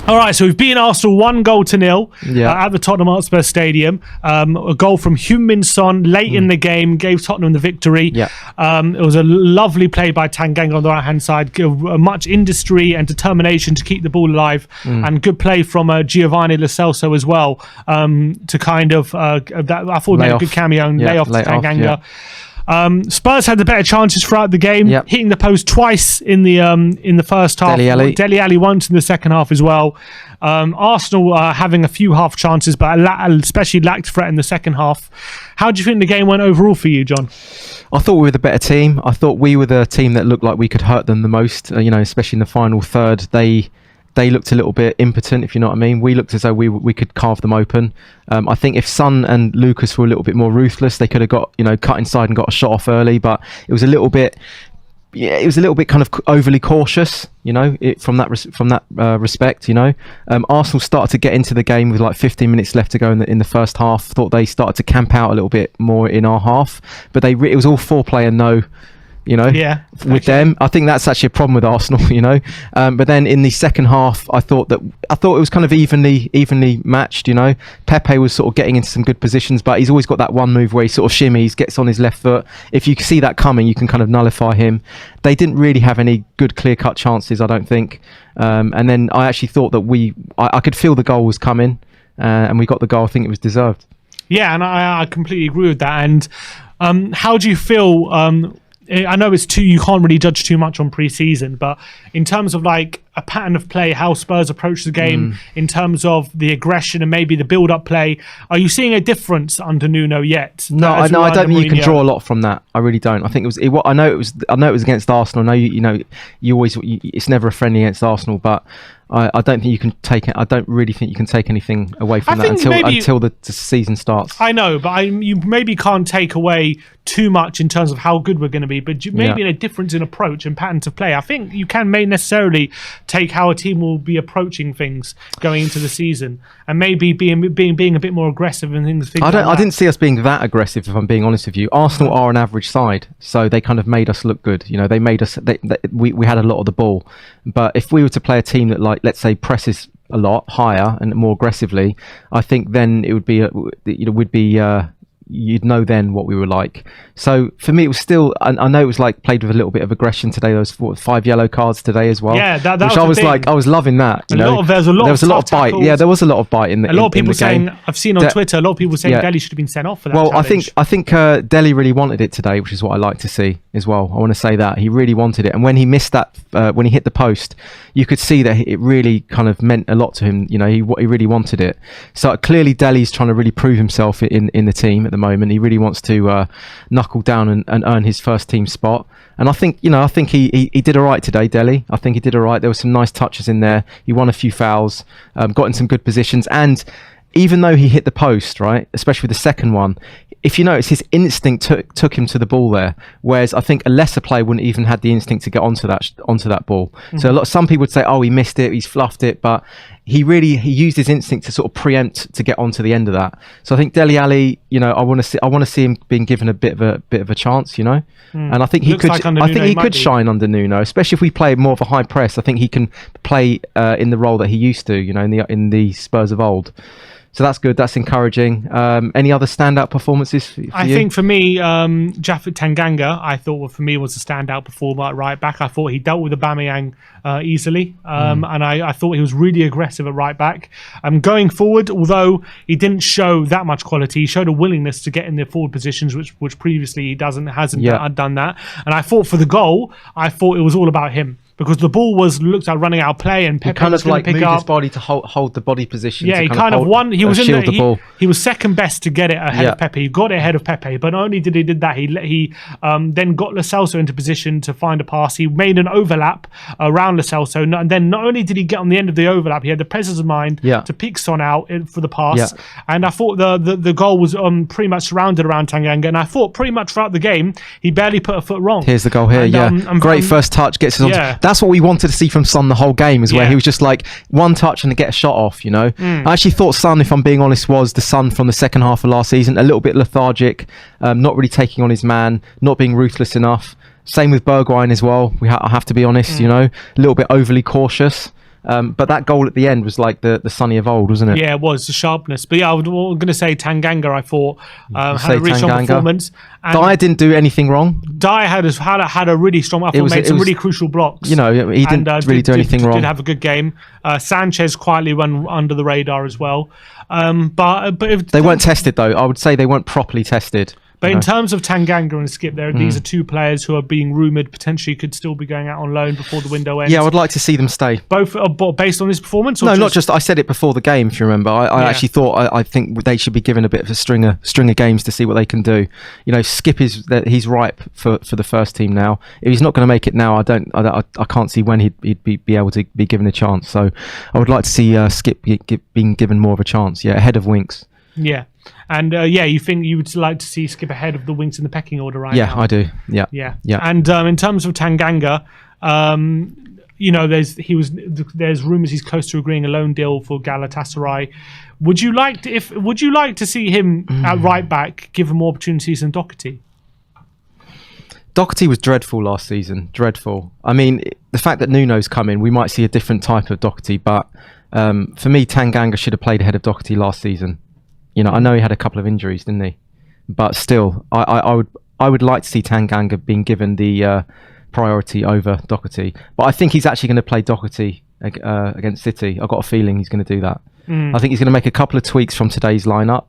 All right, so we've beaten Arsenal 1-0 at the Tottenham Hotspur Stadium. A goal from Heung-min Son late in the game gave Tottenham the victory. Yeah. It was a lovely play by Tanganga on the right-hand side. Much industry and determination to keep the ball alive, and good play from Giovanni Lo Celso as well. To kind of, I thought they had a good cameo and lay off to Tanganga. Spurs had the better chances throughout the game, hitting the post twice in the first half. Dele Alli once in the second half as well. Arsenal having a few half chances, but especially lacked threat in the second half. How do you think the game went overall for you, John? I thought we were the better team. I thought we were the team that looked like we could hurt them the most. Especially in the final third, they looked a little bit impotent, if you know what I mean. We looked as though we could carve them open. I think if Son and Lucas were a little bit more ruthless, they could have got cut inside and got a shot off early. But it was a little bit kind of overly cautious, from that respect. Arsenal started to get into the game with like 15 minutes left to go in the first half. Thought they started to camp out a little bit more in our half, but it was all foreplay and no. With them, I think that's actually a problem with Arsenal, but then in the second half, I thought it was kind of evenly matched. Pepe was sort of getting into some good positions, but he's always got that one move where he sort of shimmies, gets on his left foot. If you see that coming, you can kind of nullify him. They didn't really have any good clear-cut chances, I don't think. And then I actually thought that I could feel the goal was coming, and we got the goal. I think it was deserved. Yeah, and I completely agree with that. And how do you feel? I know you can't really judge too much on pre-season, but in terms of like a pattern of play, how Spurs approach the game, in terms of the aggression and maybe the build-up play, are you seeing a difference under Nuno yet? No, I don't think you can draw a lot from that. I really don't. I think I know it was against Arsenal. I know you always it's never a friendly against Arsenal, but I don't think you can take it. I don't really think you can take anything away from that until the season starts. I know, but you maybe can't take away too much in terms of how good we're going to be, but maybe in a difference in approach and patterns of play. I think you may necessarily take how a team will be approaching things going into the season, and maybe being a bit more aggressive and things. I didn't see us being that aggressive, if I'm being honest with you. Arsenal are an average side, so they kind of made us look good. They made us. We had a lot of the ball, but if we were to play a team that, like, let's say, presses a lot higher and more aggressively, I think then it would be you'd know then what we were like. So for me, it was still, I know it was like played with a little bit of aggression today. There was 5 yellow cards today as well. Yeah, that which was I was loving that. There was a lot of bite. Yeah, there was a lot of bite in the. A lot of people saying, I've seen on Twitter, a lot of people saying Dele should have been sent off for that. Well, challenge. I think Dele really wanted it today, which is what I like to see as well. I want to say that he really wanted it, and when he missed that, when he hit the post, you could see that it really kind of meant a lot to him. He really wanted it. So clearly, Dele's trying to really prove himself in the team at the moment. He really wants to knuckle down and earn his first team spot. And I think he did all right today, Dele. I think he did all right. There were some nice touches in there. He won a few fouls, got in some good positions, and even though he hit the post, right, especially with the second one, if you notice, his instinct took him to the ball there, whereas I think a lesser player wouldn't even had the instinct to get onto that ball. Mm-hmm. So some people would say, oh, he missed it, he's fluffed it, but he used his instinct to sort of preempt to get onto the end of that. So I think Dele Alli, I want to see him being given a bit of a chance, and I think he could shine under Nuno, especially if we play more of a high press. I think he can play in the role that he used to, in the Spurs of old. So that's good. That's encouraging. Any other standout performances for you? I think for me, Japhet Tanganga, I thought for me was a standout performer at right back. I thought he dealt with Aubameyang easily, and I thought he was really aggressive at right back. Going forward, although he didn't show that much quality, he showed a willingness to get in the forward positions, which previously he hasn't done that. And I thought for the goal, I thought it was all about him. Because the ball looked like running out of play, and Pepe kind of like moved his body to hold the body position. Yeah, he kind of won. He was in the ball. He was second best to get it ahead of Pepe. He got it ahead of Pepe, but not only did he did that, he then got Lo Celso into position to find a pass. He made an overlap around Lo Celso, and then not only did he get on the end of the overlap, he had the presence of mind to pick Son out for the pass. Yeah. And I thought the goal was pretty much surrounded around Tanganga, and I thought pretty much throughout the game he barely put a foot wrong. Here's the goal here. Great first touch, gets us on. That's what we wanted to see from Son the whole game, where he was just like one touch and to get a shot off. I actually thought Son, if I'm being honest, was the Son from the second half of last season, a little bit lethargic, not really taking on his man, not being ruthless enough. Same with Bergwijn as well. I have to be honest, a little bit overly cautious. But that goal at the end was like the Sonny of old, wasn't it? Yeah, it was the sharpness. But yeah, I'm going to say Tanganga. I thought had a really strong Tanganga. performance. And Dyer didn't do anything wrong. Dyer had a really strong. I thought made some really crucial blocks. You know, he didn't really do anything wrong. Did have a good game. Sanchez quietly went under the radar as well. But if they weren't tested though, I would say they weren't properly tested. But in terms of Tanganga and Skip, these are two players who are being rumoured potentially could still be going out on loan before the window ends. Yeah, I would like to see them stay. Both based on his performance? Or no, not just. I said it before the game, if you remember. I actually thought I think they should be given a bit of a string of games to see what they can do. You know, Skip he's ripe for the first team now. If he's not going to make it now, I can't see when he'd be able to be given a chance. So I would like to see Skip being given more of a chance. Yeah, ahead of Winks. Yeah. And you think you would like to see Skip ahead of the Winks in the pecking order right now? Yeah, I do. Yeah. And in terms of Tanganga, there's rumours he's close to agreeing a loan deal for Galatasaray. Would you like to see him at right back given more opportunities than Doherty? Doherty was dreadful last season. Dreadful. I mean, the fact that Nuno's coming, we might see a different type of Doherty. But for me, Tanganga should have played ahead of Doherty last season. You know, I know he had a couple of injuries, didn't he? But still, I would like to see Tanganga being given the priority over Doherty. But I think he's actually going to play Doherty against City. I've got a feeling he's going to do that. I think he's going to make a couple of tweaks from today's lineup,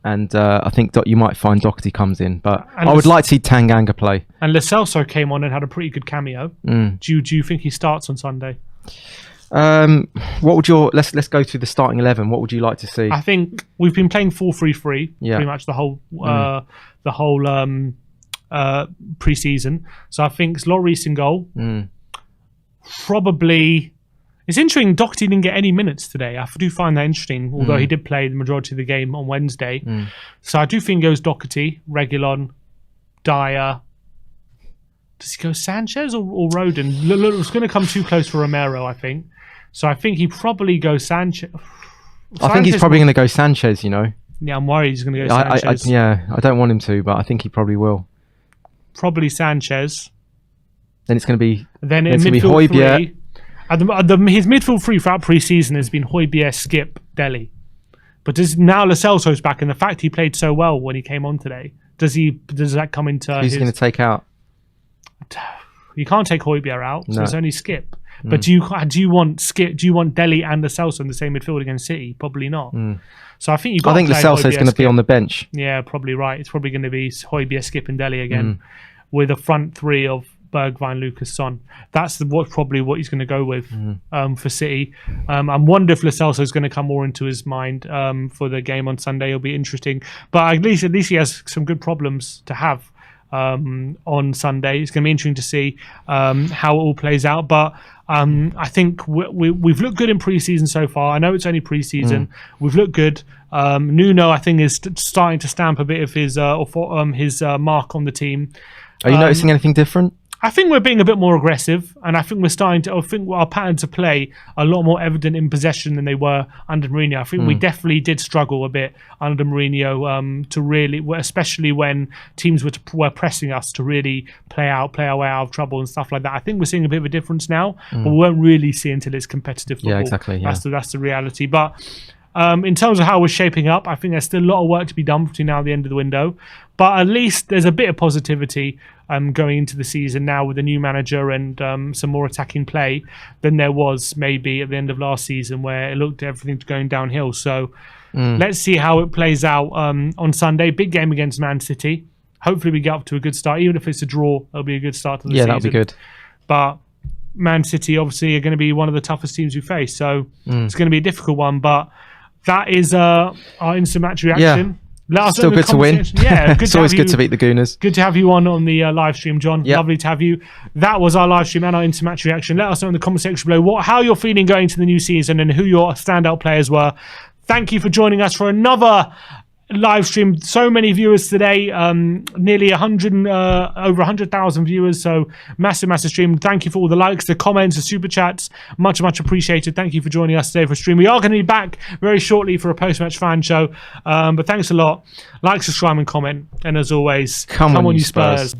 and I think you might find Doherty comes in. But I would like to see Tanganga play. And Lo Celso came on and had a pretty good cameo. Do you think he starts on Sunday? What would let's go through the starting 11. What would you like to see? I think we've been playing 4-3-3 pretty much the whole pre-season. So I think it's Lloris in goal. Probably it's interesting Doherty didn't get any minutes today. I do find that interesting, although he did play the majority of the game on Wednesday. So I do think it goes Doherty, Reguilon, Dyer. Does he go Sanchez or Rodon? It's going to come too close for Romero, I think. So I think he probably goes Sanchez. I think he's probably going to go Sanchez, you know. Yeah, I'm worried he's going to go Sanchez. I don't want him to, but I think he probably will. Probably Sanchez. Then it's going to be... Then in midfield three... his midfield three throughout pre-season has been Højbjerg, Skip, Dele. But now Lo Celso's back, and the fact he played so well when he came on today, does that come into Who's he going to take out? You can't take Højbjerg out, so it's only Skip. But do you want Skip? Do you want Dele and Lo Celso in the same midfield against City? Probably not. So I think Lo Celso's going to be on the bench. Yeah, probably right. It's probably going to be Højbjerg, Skip, and Dele again, with a front three of Bergwijn, Lucas, Son. That's probably what he's going to go with for City. I wonder if Lo Celso is going to come more into his mind for the game on Sunday. It'll be interesting. But at least he has some good problems to have on Sunday. It's going to be interesting to see how it all plays out. But I think we've looked good in pre-season so far. I know it's only pre-season. We've looked good. Nuno, I think, is starting to stamp a bit of his mark on the team. Are you noticing anything different? I think we're being a bit more aggressive, and I think I think our patterns of play are a lot more evident in possession than they were under Mourinho. I think we definitely did struggle a bit under Mourinho to really, especially when teams were pressing us to really play our way out of trouble and stuff like that. I think we're seeing a bit of a difference now, but we won't really see until it's competitive football. Yeah, exactly. Yeah. That's the reality. But in terms of how we're shaping up, I think there's still a lot of work to be done between now and the end of the window. But at least there's a bit of positivity going into the season now with a new manager and some more attacking play than there was maybe at the end of last season, where it looked everything going downhill. So let's see how it plays out on Sunday. Big game against Man City. Hopefully we get up to a good start. Even if it's a draw, it'll be a good start to the season. Yeah, that'll be good. But Man City obviously are going to be one of the toughest teams we face. So it's going to be a difficult one. But that is our instant match reaction. Yeah. Still good to win. Yeah, good it's always good to beat the Gooners. Good to have you on the live stream, John. Yep. Lovely to have you. That was our live stream and our instant match reaction. Let us know in the comment section below how you're feeling going to the new season and who your standout players were. Thank you for joining us for another live stream. So many viewers today, nearly over 100,000 viewers. So massive stream. Thank you for all the likes, the comments, the super chats. Much appreciated. Thank you for joining us today for a stream. We are going to be back very shortly for a post-match fan show. But thanks a lot. Like, subscribe, and comment. And as always, come on, you Spurs.